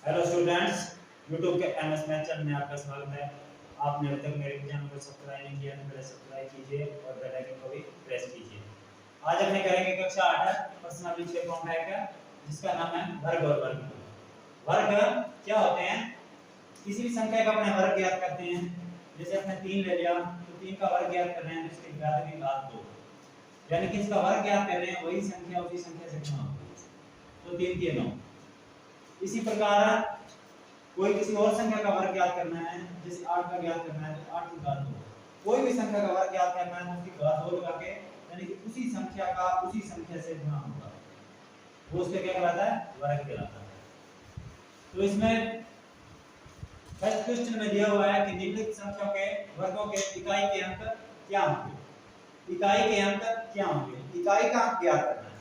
Hello students, YouTube के MS math channel में आपका स्वागत है। आपने अभी तक मेरे चैनल को सब्सक्राइब नहीं किया तो सब्सक्राइब कीजिए और बेल आइकन को भी प्रेस कीजिए। आज अपने करेंगे कक्षा 8 पर्सनल 6.1 का, जिसका नाम है वर्ग और वर्ग। वर्ग क्या होते हैं? किसी भी संख्या का अपने वर्ग ज्ञात करते हैं। जैसे अपने 3 ले लिया तो 3 का वर्ग ज्ञात कर रहे हैं तो इसकी घात की घात 2, यानी कि इसका वर्ग ज्ञात कर रहे हैं, वही संख्या उसी संख्या से गुणा होगी तो 3 के 9। इसी प्रकार कोई किसी और संख्या का वर्ग ज्ञात करना है, जैसे 8 का ज्ञात करना है तो 8 की घात 2। कोई भी संख्या का वर्ग ज्ञात करना है तो उसकी घात 2 लगा के, यानी कि उसी संख्या का उसी संख्या से गुणा होगा, वो उसके क्या कहलाता है? वर्ग कहलाता है। तो इसमें फर्स्ट क्वेश्चन में दिया हुआ है कि निम्नलिखित संख्याओं के वर्गों के इकाई के अंक क्या होंगे। इकाई के अंक क्या होंगे? इकाई का अंक ज्ञात करना है।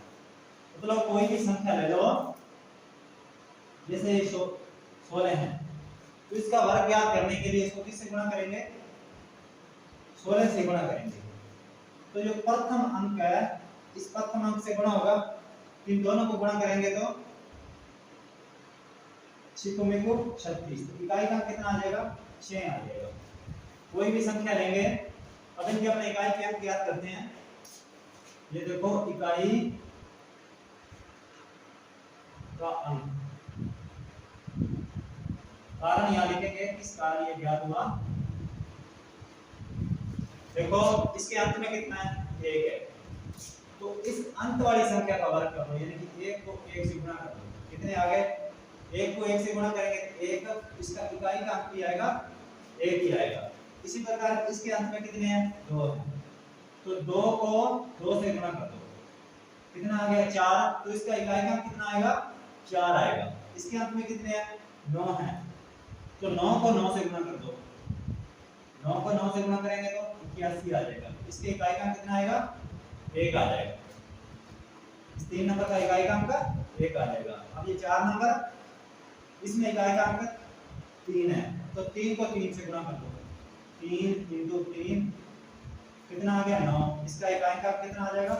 मतलब कोई भी संख्या ले लो, जैसे 16 है तो इसका वर्ग ज्ञात करने के लिए इसको किससे गुणा करेंगे? 16 से गुणा करेंगे। तो जो प्रथम अंक है, इस प्रथम अंक से गुणा होगा, इन दोनों को गुणा करेंगे तो 6 को 36। इकाई का कितना आ जाएगा? 6 आ जाएगा। कोई भी संख्या लेंगे, अब इनके अपने इकाई के अंक ज्ञात करते हैं। ये देखो इकाई का अंक, कारण यहां लिखेंगे किस कारण ये ज्ञात हुआ। देखो इसके अंत में कितना है? 1 है, तो इस अंत वाली संख्या का वर्ग करो, यानी कि 1 को 1 से गुणा करो। कितने आ गए? 1 को 1 से गुणा करेंगे तो 1, इसका इकाई का अंक भी आएगा 1 ही आएगा। इसी प्रकार इसके अंत में कितने हैं? 2 है, तो 2 को 2 से गुणा कर दो, कितना आ गया? 4, तो इसका इकाई का अंक कितना आएगा? 4 आएगा। इसके अंत में कितने हैं? 9 है, तो 9 को 9 से गुणा कर दो, 9 को 9 से गुणा करेंगे तो 81 आ जाएगा। इसके इकाई का कितना आएगा? 1 आ जाएगा। इस 3 नंबर का इकाई का अंक 1 आ जाएगा। अब ये 4 नंबर, इसमें इकाई का अंक 3 है, तो 3 को 3 से गुणा कर दो, 3 × 3 कितना आ गया? 9। इसका इकाई का कितना आ जाएगा?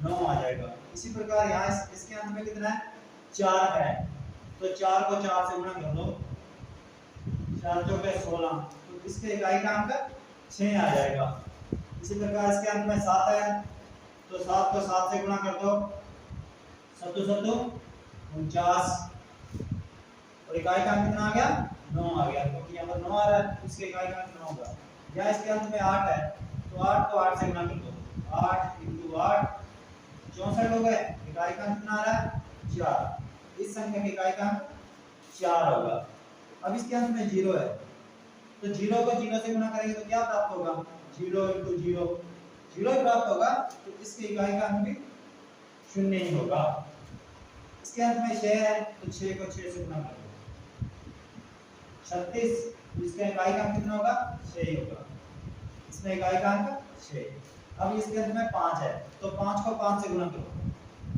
9 आ जाएगा। इसी प्रकार यहाँ इसके अंत में कितना है? 4 है, तो 4 को 4 से गुणा कर दो, 4 चौके 16, तो इसके इकाई का अंक 6 आ जाएगा। इसी प्रकार इसके अंत में 7 है, तो 7 को 7 से गुणा कर दो, 7 7 49, और इकाई का अंक कितना आ गया? 9 आ गया, क्योंकि यहाँ पर 9 आ रहा है, इसके इकाई का अंक 9 होगा। या इसके अंत में 8 है, तो 8 को 8 से गुणा कर दो, 8 × 8 64 हो गए। इकाई का अंक कितना आ रहा है? 4। इस संख्या की इकाई का अंक 4 होगा। अब इसके अंत में 0 है, तो 0 को 0 से गुणा करेंगे तो क्या प्राप्त होगा? 0 × 0 0 ही प्राप्त होगा, तो इसकी इकाई का अंक भी 0 ही होगा। इसके अंत में 6 है, तो 6 को 6 से गुणा कर दो, 36, इसका इकाई का अंक कितना होगा? 6 ही होगा। इसमें इकाई का अंक 6। अब इसके अंत में 5 है, तो 5 को 5 से गुणा करो,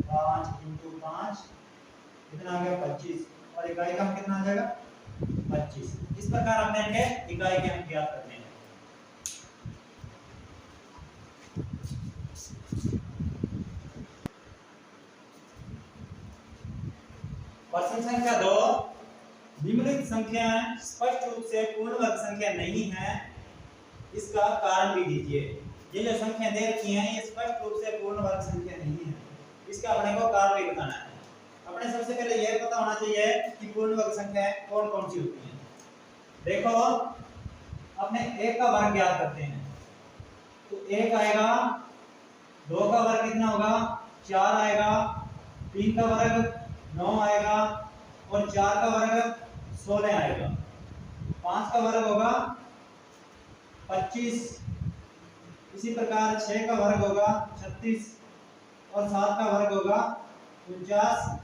5 × 5 कितना आ गया? 25, और इकाई का अंक कितना आ जाएगा? 25। इस प्रकार हमने इनके इकाई के अंक ज्ञात करने हैं। प्रश्न संख्या 2, निम्नलिखित संख्याएं स्पष्ट रूप से पूर्ण वर्ग संख्या नहीं है, इसका कारण भी दीजिए। ये जो संख्या दे रखी हैं, ये स्पष्ट रूप से पूर्ण वर्ग संख्या नहीं है, इसका अपने को कारण भी बताना है। अपने सबसे पहले यह पता होना चाहिए कि पूर्ण वर्ग संख्याएं कौन कौन सी होती हैं। देखो अपने 1 का वर्ग ज्ञात करते हैं, तो 1 आएगा, 2 का वर्ग कितना होगा? 4 आएगा, 3 का वर्ग 9 आएगा, और 4 का वर्ग 16 आएगा, 5 का वर्ग होगा 25, इसी प्रकार 6 का वर्ग होगा 36, और 7 का वर्ग होगा 49,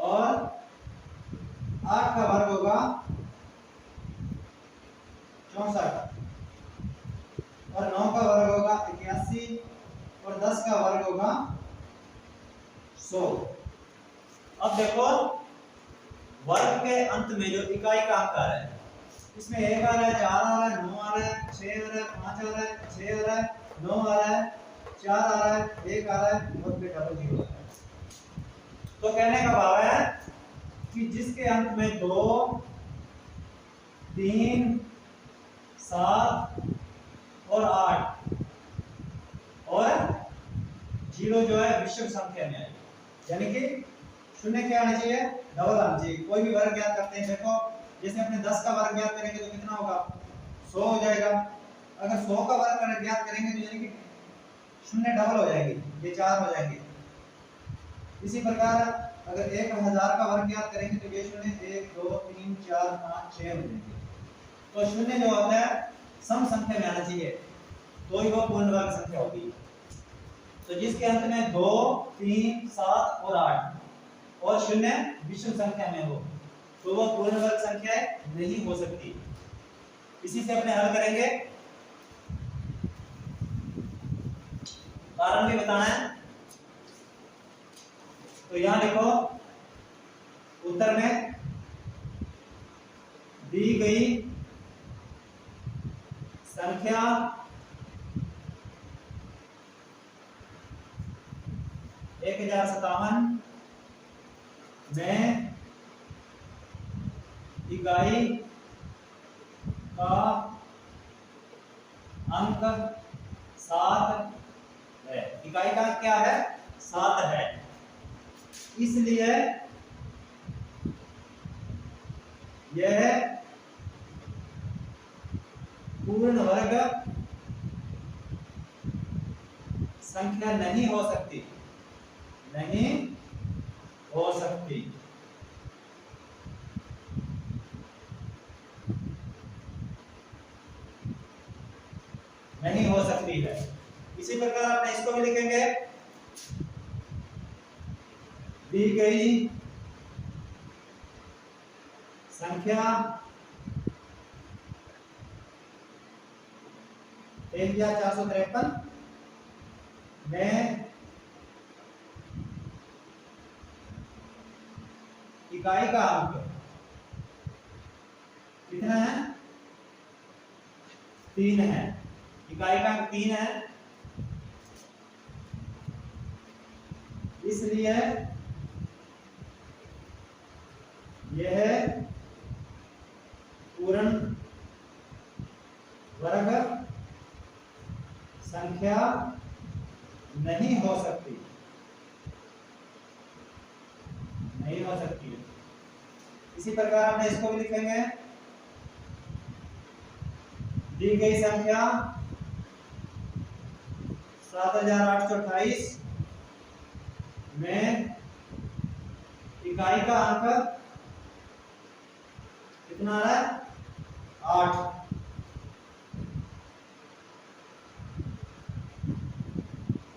और 8 का वर्ग होगा 64, और 9 का वर्ग होगा 81, और 10 का वर्ग होगा 100। अब देखो वर्ग के अंत में जो इकाई का अंक आ रहा है, इसमें 1 आ रहा है, 4 आ रहा है, 9 आ रहा है, 6 आ रहा है, 5 आ रहा है, 6 आ रहा है, 9 आ रहा है, 4 आ रहा है, 1 आ रहा है, और फिर डबल 0 आ रहा है। तो कहने का भाव है कि जिसके अंत में 2, 3, 7 और 8 और 0 जो है विषम संख्या में है, यानी कि शून्य क्या आना चाहिए, डबल आना चाहिए। कोई भी वर्ग ज्ञात करते हैं, देखो जैसे अपने 10 का वर्ग ज्ञात करेंगे तो कितना होगा, 100 हो जाएगा। अगर 100 का वर्ग ज्ञात करेंगे तो यानी कि शून्य डबल हो जाएंगे, ये 4 हो जाएंगे। इसी प्रकार अगर 1000 का वर्ग ज्ञात करेंगे तो ये शून्य 1 2 3 4 5 6 हो जाएंगे। तो शून्य जो होता है सम संख्या में आना चाहिए, तो ही वो पूर्ण वर्ग संख्या होगी। तो जिसके अंत में 2, 3, 7 और 8 और शून्य विषम संख्या में हो तो वह पूर्ण वर्ग संख्या नहीं हो सकती। इसी से अपने हल करेंगे, कारण भी बताना है। तो यहां लिखो, उत्तर में दी गई संख्या एक 1057 में इकाई का अंक 7 है। इकाई का क्या है, 7 है, इसलिए यह पूर्ण वर्ग संख्या नहीं हो सकती, नहीं हो सकती। नहीं हो सकती है। इसी प्रकार आपने इसको भी लिखेंगे, दी गई संख्या 1453 में इकाई का अंक कितना है, 3 है। इकाई का अंक 3 है, इसलिए यह पूर्ण वर्ग संख्या नहीं हो सकती, नहीं हो सकती है। इसी प्रकार आपने इसको भी लिखेंगे, दी गई संख्या 7828 में इकाई का अंक कितना है, 8।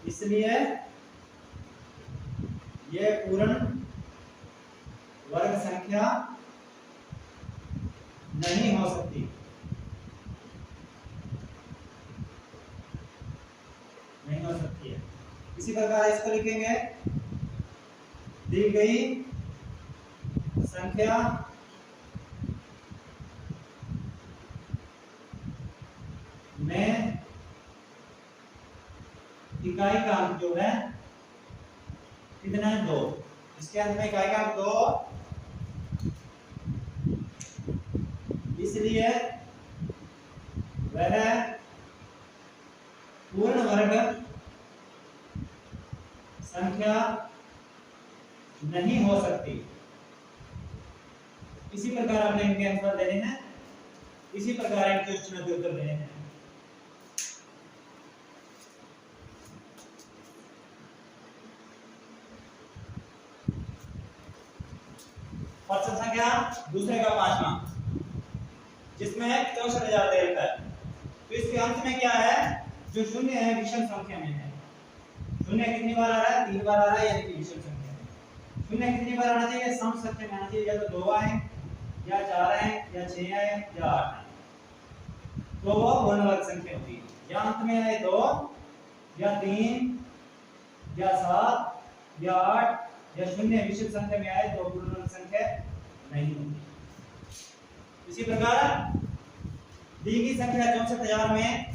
इसलिए यह पूर्ण वर्ग संख्या नहीं हो सकती। नहीं हो सकती है। इसी प्रकार इसको लिखेंगे, दी गई संख्या में इकाई का अंक जो है कितना है, 2। इसके अंत में इकाई का अंक 2, इसलिए वह पूर्ण वर्ग संख्या नहीं हो सकती। इसी प्रकार आपने इनके आंसर देने हैं, इसी प्रकार इनके क्वेश्चन के उत्तर देने हैं। प्रश्न संख्या दूसरे का 5वां, जिसमें 64,000 दे रखा है। तो इसके अंत में क्या है, जो शून्य है विषम संख्या में है। शून्य कितनी बार आ रहा है, 3 बार आ रहा है, यानी कि विषम संख्या है। शून्य कितनी बार आना चाहिए, सम संख्या में आना चाहिए, या तो 2 आए या 4 आए या 6 आए या 8 आए, तो वो पूर्ण वर्ग संख्या होती है। या अंत में आए 2 या 3 या 7 या 8 या शून्य विषम संख्या में आए तो पूर्ण वर्ग संख्या नहीं होती। इसी प्रकार दी गई संख्या 64,000 में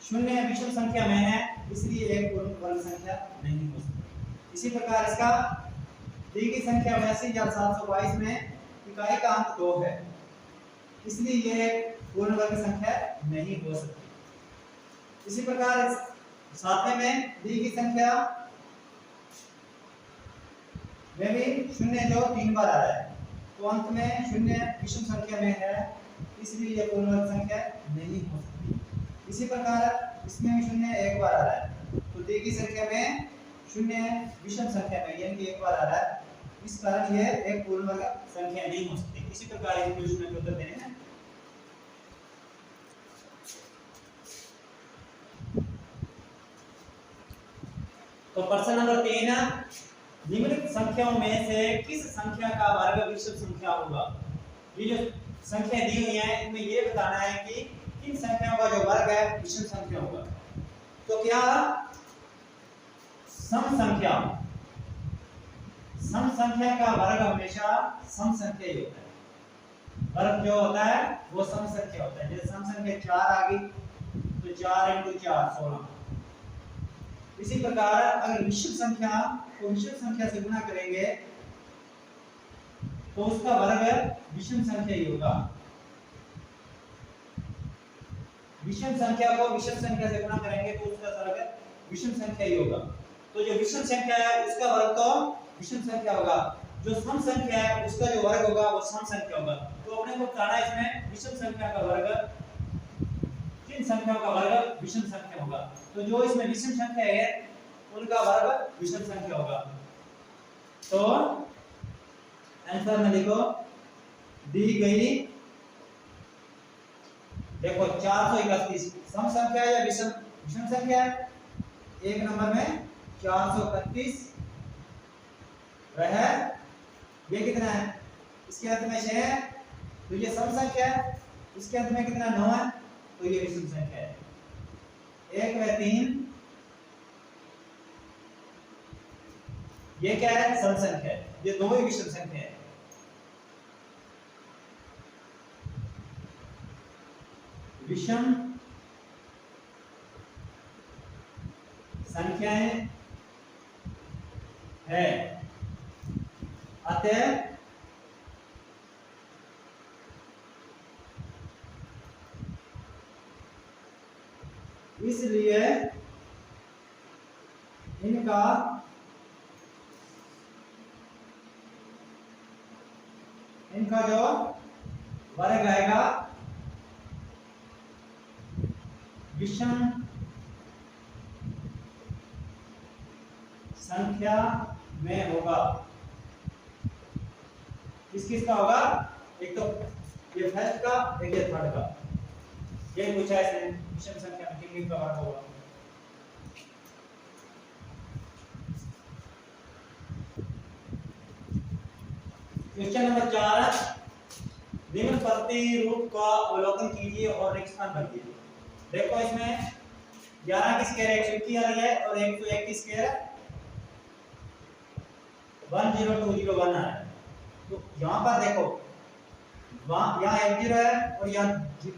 शून्य विषम संख्या में है, इसलिए एक पूर्ण वर्ग संख्या नहीं हो सकती। इसी प्रकार इसका दी की संख्या 82,722 में इकाई का अंक 2 है, इसलिए ये पूर्ण वर्ग संख्या नहीं हो सकती। इसी प्रकार सातवें में दी की संख्या में भी शून्य जो 3 बार आ रहा है, तो अंत में शून्य विषम संख्या में है, इसलिए यह पूर्ण वर्ग संख्या नहीं हो सकती। इसी प्रकार इसमें भी शून्य 1 बार आ रहा है, तो दी की संख्या में शून्य विषम संख्या में यानी कि 1 बार आ रहा है, इस कारण यह एक पूर्ण वर्ग संख्या नहीं हो सकती। इसी प्रकार इस प्रश्न के उत्तर देने हैं। तो प्रश्न नंबर 3, निम्नलिखित संख्याओं में से किस संख्या का वर्ग विषम संख्या होगा। ये जो संख्या दी हुई है इनमें ये बताना है कि किन संख्याओं का जो वर्ग है विषम संख्या होगा। तो क्या सम संख्या का वर्ग हमेशा सम संख्या ही होता है। वर्ग जो होता है वो सम संख्या होता है। जैसे सम संख्या 4 आ गई तो 4 × 4 16। इसी प्रकार अगर विषम संख्या को विषम संख्या से गुणा करेंगे तो उसका वर्ग विषम संख्या ही होगा। विषम संख्या को विषम संख्या से गुणा करेंगे तो उसका वर्ग विषम संख्या ही होगा। तो जो विषम संख्या है उसका वर्ग तो विषम संख्या होगा, जो सम संख्या है उसका जो वर्ग होगा वो सम संख्या होगा। तो अपने को बताना है इसमें विषम संख्या का वर्ग किन संख्याओं का वर्ग विषम संख्या होगा। तो जो इसमें विषम संख्या है उनका वर्ग विषम संख्या होगा। तो आंसर में लिखो दी गई, देखो 431 सम संख्या है या विषम संख्या है। एक नंबर में 431 वह ये कितना है, इसके अंत में 6 है तो ये सम संख्या है, इसके अंत में कितना 9 है तो ये विषम संख्या है। 1 व 3 ये क्या है, सम संख्या है, ये दो ही विषम संख्या है। विषम संख्याएं है, अतः इसलिए इनका जो वर्ग आएगा विषम संख्या में होगा। किसका होगा, एक तो ये फर्स्ट का, एक ये थर्ड का। ये पूछा है इसने विषम संख्या में किन का वर्ग होगा। क्वेश्चन नंबर 4, निम्न प्रतिरूप का अवलोकन कीजिए और रेखांकन कर दीजिए। देखो इसमें 11 की स्क्वायर 121 आ रही है और 101 की स्क्वायर 10201 आ रहा है। तो यहाँ पर देखो यहाँ 1 0 है और यहाँ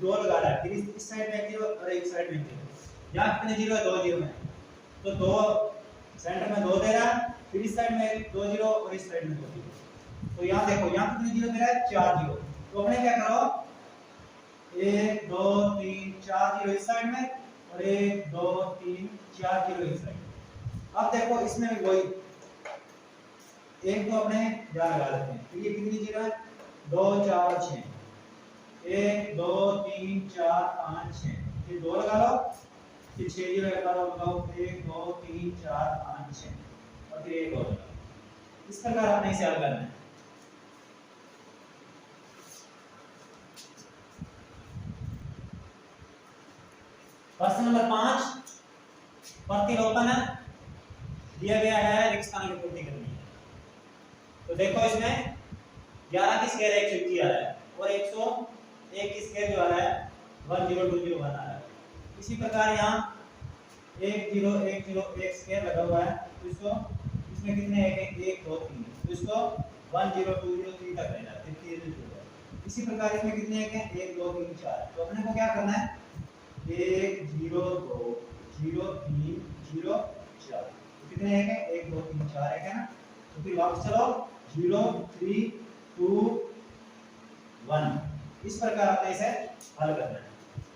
2 लगा रहा है, फिर इस साइड में 1 0 और एक साइड में 1 0। यहाँ कितने 0 है, 2 0 है, तो 2 सेंटर में 2 दे रहा है, फिर इस साइड में 2 0 और इस साइड में 2 0। तो यहाँ देखो यहाँ कितने 0 दे रहा है, 4 0। तो अपने क्या करो 1 2 3 4 0 इस साइड में और 1 2 3 4 0 इस साइड। अब देखो इसमें भी वही एक तो अपने यहाँ लगा लेते हैं, तो ये कितनी 0 है, 2 4 6, 1 2 3 4 5 6, फिर 2 लगा लो, फिर 6 0 लगा लो, 1 2 3 4 5 6 और फिर 1 और लगा। इस प्रकार आपने इसे हल करना है। प्रश्न नंबर 5, प्रतिलोपन दिया गया है, रेखांकन की पूर्ति करनी है। तो देखो इसमें 11 की स्क्वायर 121 आ रहा है और 101 की स्क्वायर जो आ रहा है 10201 आ रहा है। इसी प्रकार यहाँ 1 0 1 0 1 स्क्वायर लगा हुआ है, तो इसको इसमें कितने एक 1 2 3, तो इसको 1 0 2 0 3 तक रहना है, फिर 3 0। इसी प्रकार इसमें कितने एक 1 2 3 4। तो अपने को क्या करना है, 1 0 2 0 3 0 4, कितने एक है 1 2 3 4 एक है ना, तो तो फिर वापस चलो 0 3 2 1 इस प्रकार अपने इसे हल करना है।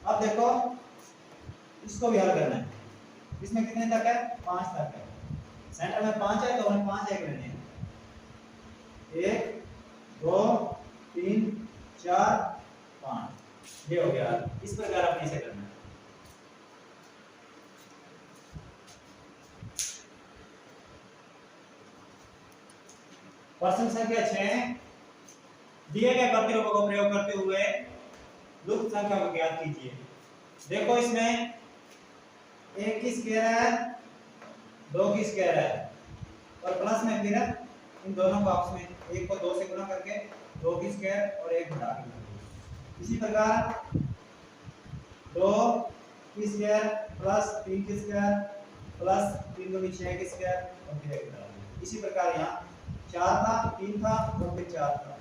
अब देखो इसको भी हल करना है। इसमें कितने तक है 5 तक है। सेंटर में 5 है तो हमें 5 एक लेने हैं 1 2 3 4 5 ये हो गया। इस प्रकार अपने इसे करना है। प्रश्न संख्या 6 दिए गए प्रतिरूपों को प्रयोग करते हुए लुप्त संख्या को ज्ञात कीजिए। देखो इसमें 1 की स्क्वायर है 2 की स्क्वायर है और प्लस में फिर इन दोनों को आपस में 1 को 2 से गुणा करके 2 की स्क्वायर और 1 घटा के। इसी प्रकार 2 की स्क्वायर प्लस 3 की स्क्वायर प्लस 3 दूनी 6 की स्क्वायर और फिर 1 घटा के। इसी प्रकार यहाँ 4 था 3 था और फिर 4 था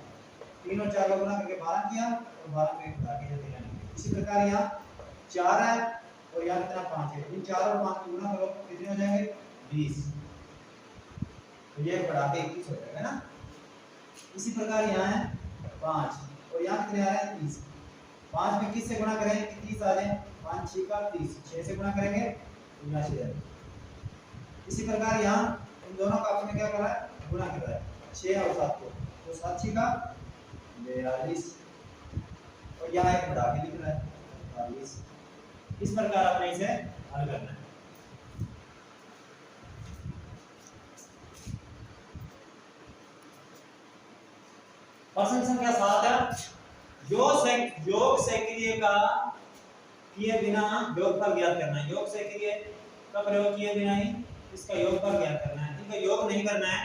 3 और 4 का गुणा करके 12 किया और 12 को 1 घटा के 13 किया। इसी प्रकार यहाँ 4 है और यहाँ कितना 5 है। इन 4 और 5 को गुणा करो कितने हो जाएंगे 20 तो ये बढ़ा के 21 हो जाएगा ना। इसी प्रकार यहाँ है 5 और यहाँ कितने आ रहे हैं 30। 5 में किस से गुणा करेंगे कि 30 आ जाए 5 6 का 30 6 से गुणा करेंगे तो यहाँ 6। इसी प्रकार यहाँ इन दोनों का आपस में क्या कर रहा है गुणा कर रहा है 6 और 7 को तो 7 6 का 42 और यहाँ एक बढ़ा के लिख रहा है 42। इस प्रकार अपने इसे हल करना है। प्रश्न संख्या 7 है योग सक्रिय का किए बिना योगफल ज्ञात करना है। योग सक्रिय का प्रयोग किए बिना ही इसका योगफल ज्ञात करना है। इनका योग नहीं करना है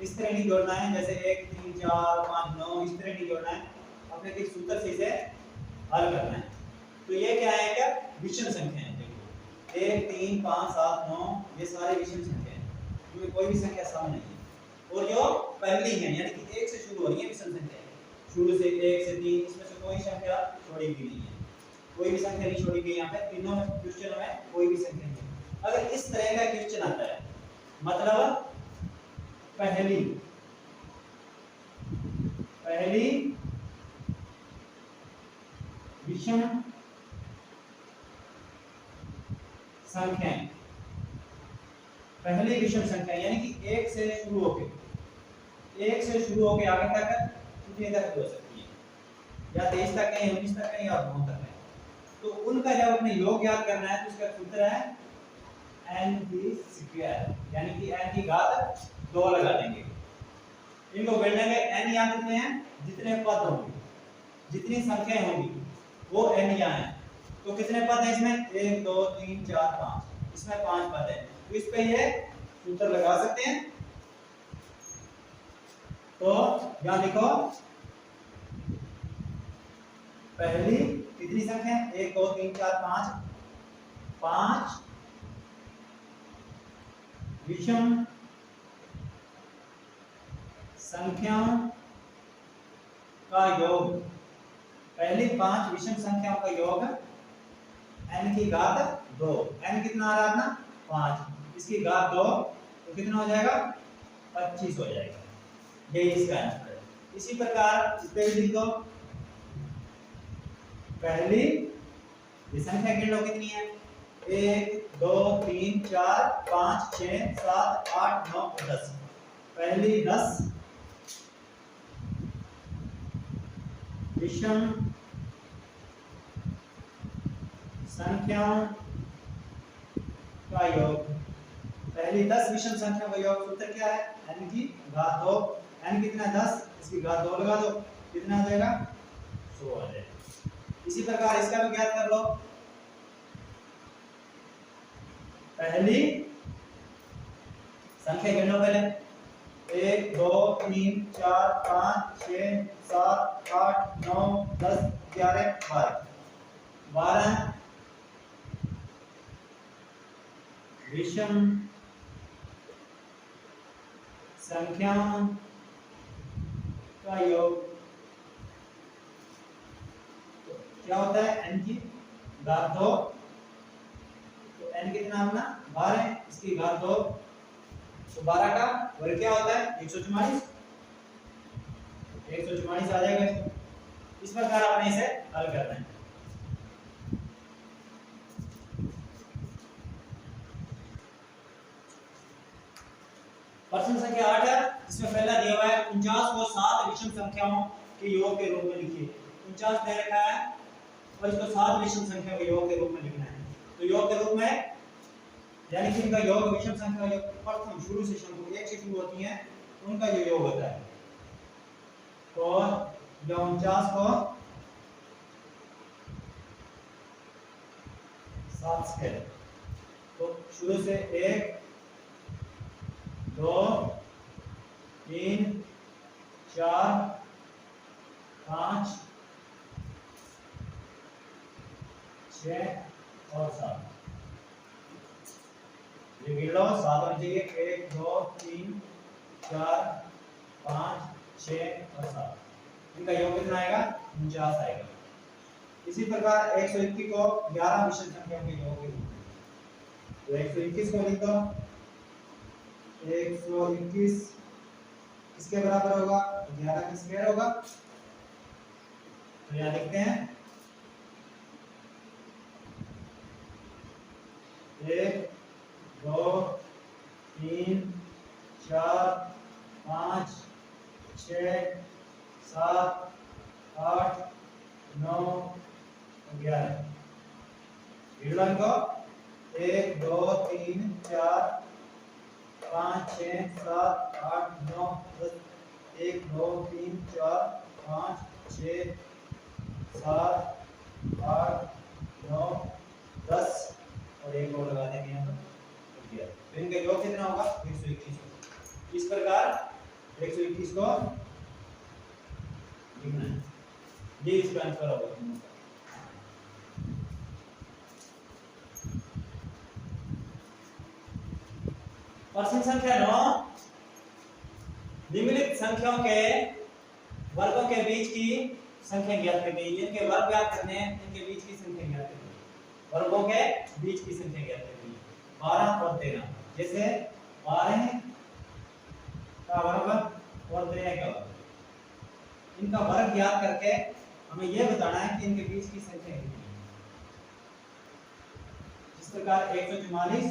इस तरह नहीं जोड़ना है जैसे 1 3 4 5 9 इस तरह नहीं जोड़ना है। अपने किस सूत्र से इसे हल करना है। तो ये क्या है क्या विषम संख्या है। देखो 1 3 5 7 9 ये सारे विषम संख्या हैं इनमें कोई भी संख्या सम नहीं है और जो पहली है यानी कि 1 से शुरू हो रही है विषम संख्या शुरू से 1 से 3 इसमें से कोई संख्या छोड़ी भी नहीं है। कोई भी संख्या नहीं छोड़ी गई यहाँ पे तीनों क्वेश्चनों में कोई भी संख्या नहीं है। अगर इस तरह का क्वेश्चन आता है मतलब पहली विषम संख्या पहली विषम संख्या यानी कि 1 से शुरू होके आगे तक कितने तक हो सकती है या 23 तक है 19 तक है या 9 तक है। तो उनका जब अपने योग याद करना है तो उसका सूत्र है n की स्क्वायर यानी कि n की घात 2 लगा देंगे। इनको गणनेंगे n यहाँ कितने हैं जितने पद होंगे जितनी संख्याएं होंगी वो n यहाँ है। तो कितने पद हैं इसमें 1 2 3 4 5 इसमें 5 पद हैं तो इस पे ये सूत्र लगा सकते हैं। तो यहाँ लिखो पहली कितनी संख्या 1 2 3 4 5 विषम संख्याओं का योग पहली 5 विषम संख्याओं का योग n की घात 2 n कितना आ रहा है अपना 5 इसकी घात 2 तो कितना हो जाएगा 25 हो जाएगा। यही इसका आंसर है। इसी प्रकार इस पे भी लिख दो पहली ये संख्या गिन लो कितनी है 1 2 3 4 5 6 7 8 9 10 पहली 10 विषम संख्याओं का योग पहली 10 विषम संख्याओं का योग सूत्र क्या है n की घात 2 n कितना 10 इसकी घात 2 लगा दो कितना आ जाएगा 100 आ जाएगा। इसी प्रकार इसका भी ज्ञात कर लो पहली संख्या गिन लो पहले 1 2 3 4 5 6 7 8 9 10 11 12 विषम संख्याओं का योग क्या होता है n की घात 2 तो n कितना अपना 12 इसकी घात 2 तो 12 का वर्ग क्या होता है 144 144 आ जाएगा इसमें। इस प्रकार आपने इसे हल करना है। प्रश्न संख्या 8 है जिसमें पहला दिया हुआ है 49 को 7 विषम संख्याओं के योग के रूप में लिखिए। 49 दे रखा है और इसको 7 विषम संख्याओं के योग के रूप में लिखना है। तो योग के रूप में यानी कि इनका योग विषम संख्या जो प्रथम शुरू से शुरू एक से शुरू होती हैं उनका जो योग होता है। तो 49 को 7 से तो शुरू से 1 2 3 4 5 6 और 7 ये गिन लो 7 होनी चाहिए 1 2 3 4 5 6 और 7 इनका योग कितना आएगा 49 आएगा। इसी प्रकार 121 को 11 विषम संख्याओं के योग के रूप में तो 121 को लिख दो 121 किसके बराबर होगा 11 किसके बराबर होगा तो यहाँ लिखते हैं 1 2 3 4 5 6 7 8 9 11 गिनना को 1 2 3 4 5 6 7 8 9 10 1 2 3 4 5 6 7 8 9 10 और एक और लगा देंगे यहाँ पर तो इनका योग कितना होगा 121। इस प्रकार 121 को लिखना है ये इसका आंसर होगा। प्रश्न संख्या 9 निम्नलिखित संख्याओं के वर्गों के बीच की संख्या ज्ञात करनी है। इनके वर्ग ज्ञात करने हैं इनके बीच की संख्या ज्ञात करनी है। वर्गों के बीच की संख्या ज्ञात करनी है 12 और 13 जैसे 12 का वर्ग और 13 का वर्ग इनका वर्ग ज्ञात करके हमें यह बताना है कि इनके बीच की संख्या कितनी है। इस प्रकार 144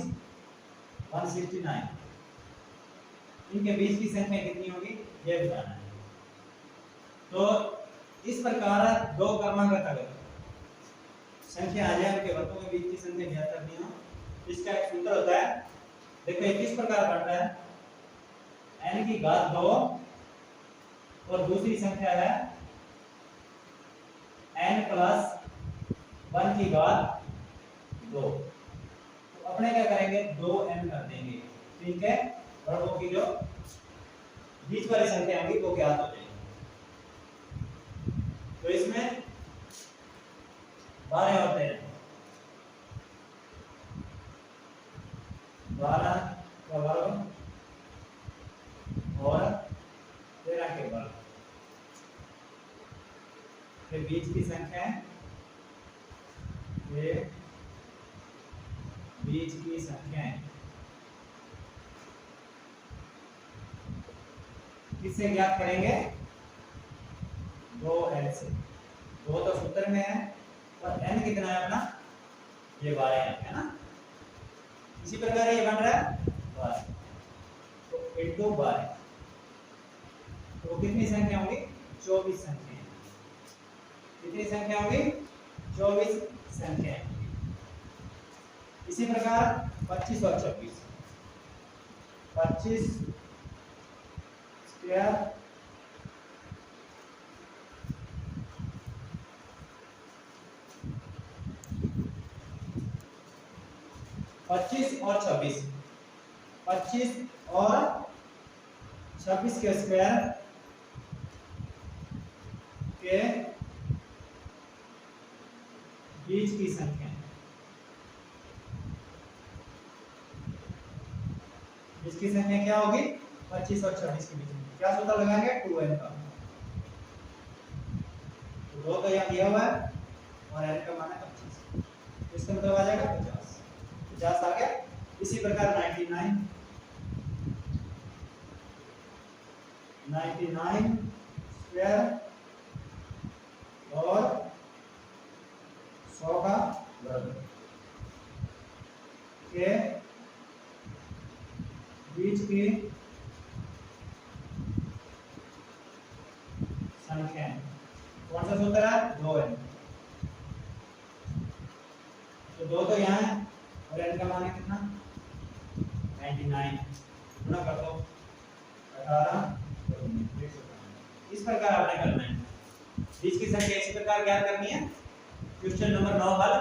169 इनके बीच की संख्या कितनी होगी यह बताना है। तो इस प्रकार दो क्रमांक अगर संख्या आ जाए उनके वर्गों के बीच की संख्या ज्ञात करनी हो इसका एक सूत्र होता है। देखो ये किस प्रकार बन रहा है n की घात 2 और दूसरी संख्या है n + 1 की घात 2 तो अपने क्या करेंगे 2n कर देंगे। ठीक है वर्गों की जो बीच वाली संख्या होगी वो ज्ञात हो जाएगी। तो इसमें 12 और 13 12 का वर्ग और 13 के वर्ग के बीच की संख्या है ये बीच की संख्या है किससे ज्ञात करेंगे 2n से। 2 तो सूत्र में है और n कितना है अपना ये 12 है ना। इसी प्रकार ये बन रहा है 12 तो इनटू 12 तो कितनी संख्या होंगी 24 संख्या। कितनी संख्या होंगी 24 संख्या। इसी प्रकार 25 और 26 25 स्क्वायर 25 और 26 25 और 26 के स्क्वायर के बीच की संख्या इसकी संख्या क्या होगी 25 और 26 के बीच में क्या सूत्र लगाएंगे 2n का। तो 2 तो यहाँ दिया हुआ है और n का मान है 25 इसका मतलब आ जाएगा 50 आ गया। इसी प्रकार 99 99 स्क्वायर और 100 का वर्ग के बीच की संख्या कौन सा सूत्र है? 2 है। तो 2 तो यहाँ है और n का मान है कितना? 99 गुणा कर दो 18। इस प्रकार आपने करना है। बीच की संख्या इसी प्रकार ज्ञात करनी है। क्वेश्चन नंबर 9 हल